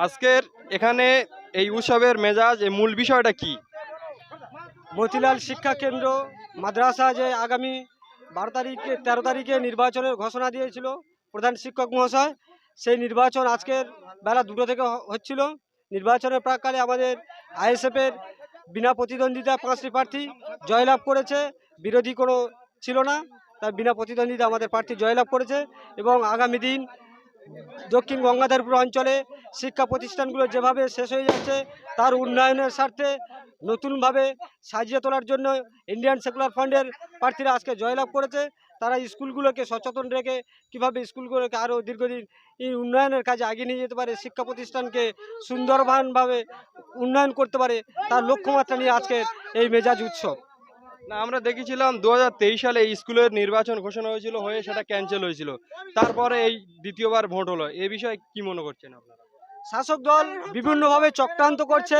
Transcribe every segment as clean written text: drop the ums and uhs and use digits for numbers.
আজকের এখানে এই উৎসবের মেজাজ, এই মূল বিষয়টা কি? মতিলাল শিক্ষা কেন্দ্র মাদ্রাসা যে আগামী 13 তারিখে নির্বাচনের ঘোষণা দিয়েছিল প্রধান শিক্ষক মহাশয়, সেই নির্বাচন আজকের বেলা 2টো থেকে হচ্ছিল। নির্বাচনের প্রাককালে আমাদের আইএসএফের বিনা প্রতিদ্বন্দ্বিতা 5টি প্রার্থী জয়লাভ করেছে, বিরোধী কোনো ছিল না, তার বিনা প্রতিদ্বন্দ্বিতা আমাদের প্রার্থী জয়লাভ করেছে। এবং আগামী দিন দক্ষিণ গঙ্গাধরপুর অঞ্চলে শিক্ষা প্রতিষ্ঠানগুলো যেভাবে শেষ হয়ে যাচ্ছে তার উন্নয়নের স্বার্থে নতুনভাবে সাজিয়ে তোলার জন্য ইন্ডিয়ান সেকুলার ফান্ডের প্রার্থীরা আজকে জয়লাভ করেছে। তারা স্কুলগুলোকে সচেতন রেখে কীভাবে স্কুলগুলোকে আরও দীর্ঘদিন এই উন্নয়নের কাজে এগিয়ে নিয়ে যেতে পারে, শিক্ষা প্রতিষ্ঠানকে সুন্দরভাবে উন্নয়ন করতে পারে, তার লক্ষ্যমাত্রা নিয়ে আজকের এই মেজাজ উৎসব। না, আমরা দেখেছিলাম 2023 সালে এই স্কুলের নির্বাচন ঘোষণা হয়েছিল, হয়ে সেটা ক্যান্সেল হয়েছিল, তারপরে এই দ্বিতীয়বার ভোট হলো। এই বিষয়ে কি মনে করছেন আপনারা? শাসক দল বিভিন্নভাবে চক্রান্ত করছে,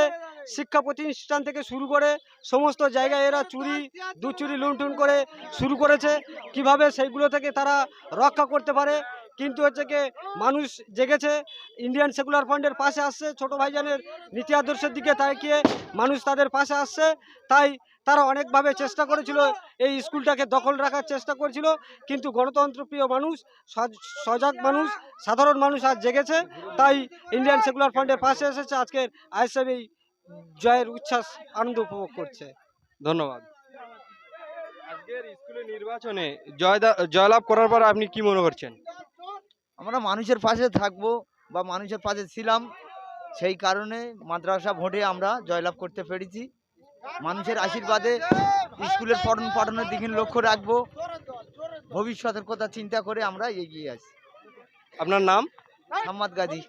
শিক্ষা প্রতিষ্ঠান থেকে শুরু করে সমস্ত জায়গায় এরা চুরি লুণ্ঠন করে শুরু করেছে। কিভাবে সেইগুলো থেকে তারা রক্ষা করতে পারে, কিন্তু হচ্ছে কি মানুষ জেগেছে, ইন্ডিয়ান সেকুলার ফান্ডের পাশে আসছে, ছোট ভাইজানের নীতি আদর্শের দিকে তাকিয়ে মানুষ তাদের পাশে আসছে। তাই তারা অনেকভাবে চেষ্টা করেছিল, এই স্কুলটাকে দখল রাখার চেষ্টা করেছিল, কিন্তু গণতন্ত্রপ্রিয় মানুষ, সজাগ মানুষ, সাধারণ মানুষ আজ জেগেছে, তাই ইন্ডিয়ান সেকুলার ফান্ডের পাশে এসেছে। আজকের আইএসএফ এই জয়ের উচ্ছ্বাস আনন্দ উপভোগ করছে। ধন্যবাদ। আজকের স্কুলের নির্বাচনে জয়লাভ করার পর আপনি কি মনে করছেন? আমরা মানুষের পাশে থাকবো বা মানুষের পাশে ছিলাম, সেই কারণে মাদ্রাসা ভোটে আমরা জয়লাভ করতে পেরেছি। মানুষের আশীর্বাদে স্কুলের পঠন পাঠনের দিকে লক্ষ্য রাখবো, ভবিষ্যতের কথা চিন্তা করে আমরা এগিয়ে আছি। আপনার নাম? সাম্মাদ গাজী।